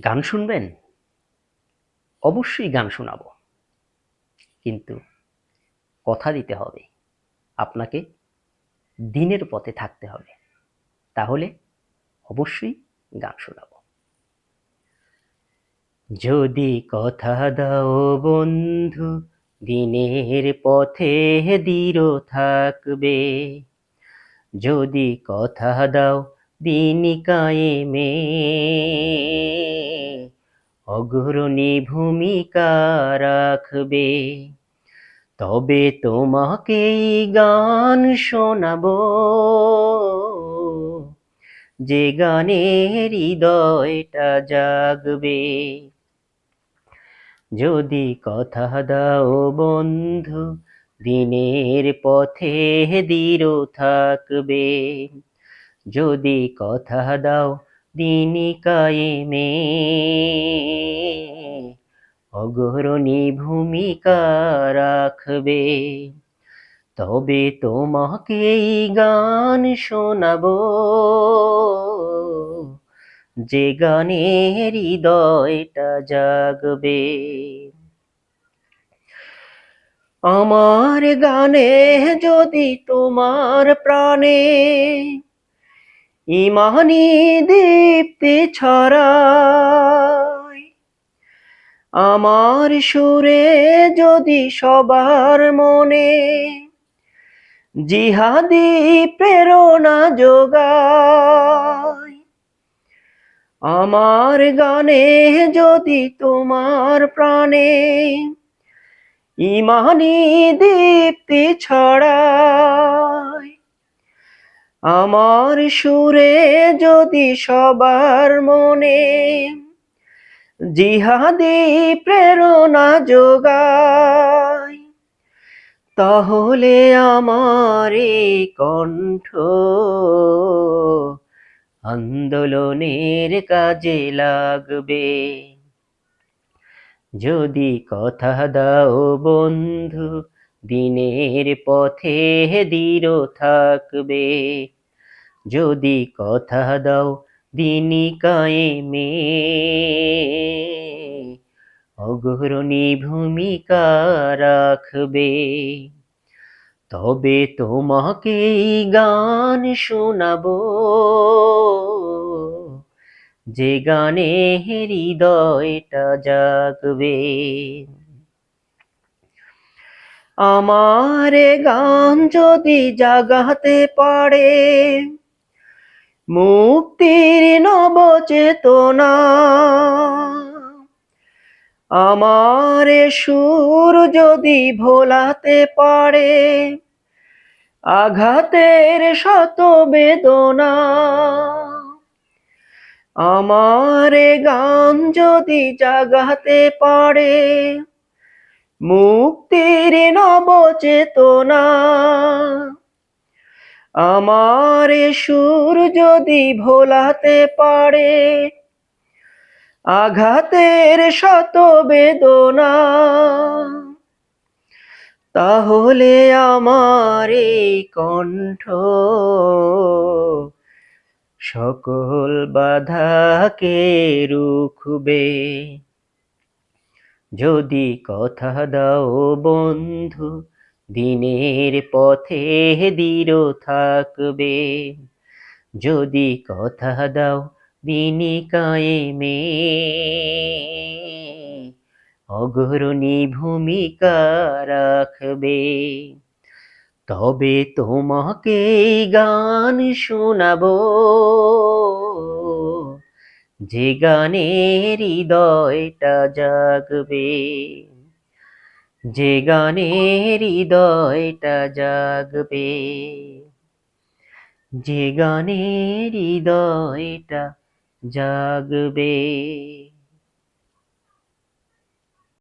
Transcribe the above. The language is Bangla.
গান শুনবেন? অবশ্যই গান শোনাবো। কিন্তু কথা দিতে হবে, আপনাকে দিনের পথে থাকতে হবে। তাহলে অবশ্যই গান শোনাবো। যদি কথা দাও বন্ধু, দিনের পথে দৃঢ় থাকবে। যদি কথা দাও দিন কায়েমে অগ্রণী ভূমিকা রাখবে, তবে তোমাকেই গান শোনাবো, যে গানে হৃদয়টা জাগবে। যদি কথা দাও বন্ধু, দিনের পথে দৃঢ় থাকবে। যদি কথা দাও দিন কায়েমে অগ্রণী ভূমিকা রাখবে, তবে তোমাকেই গান শোনাবো, যে গানে হৃদয়টা জাগবে। আমার গানে যদি তোমার প্রাণে ইমানি দীপ্তি ছড়ায়, আমার সুরে যদি সবার মনে জিহাদি প্রেরণা যোগায়, আমার গানে যদি তোমার প্রাণে ইমানি দীপ্তি ছড়ায়, আমার সুরে যদি সবার মনে জিহাদি প্রেরণা যোগায়, তাহলে আমার এই কণ্ঠ আন্দোলনের কাজে লাগবে। যদি কথা দাও বন্ধু, দিনের পথে দৃঢ় থাকবে। যদি কথা দাও দিন কায়েমে অগ্রণী ভূমিকা রাখবে, তবে তোমাকেই গান শোনাবো, যে গানে হৃদয়টা জাগবে। আমার গান যদি জাগাতে পারে মুক্তির নব চেতনা, আমার সুর যদি ভোলাতে পারে আঘাতের শত বেদনা, আমার গান যদি জাগাতে পারে মুক্তির নব চেতনা, আমার সুর যদি ভোলাতে পারে আঘাতের শত বেদনা, তাহলে আমার এই কণ্ঠ সকল বাধাকে রুখবে। যদি কথা দাও বন্ধু, দিনের পথে দৃঢ় থাকবে। যদি কথা দাও দিন কায়েমে অগ্রণী ভূমিকা রাখবে, তবে তোমাকেই গান শোনাবো, যে গানে হৃদয়টা জাগবে। যে গানে হৃদয়টা জাগবে। যে গানে হৃদয়টা জাগবে।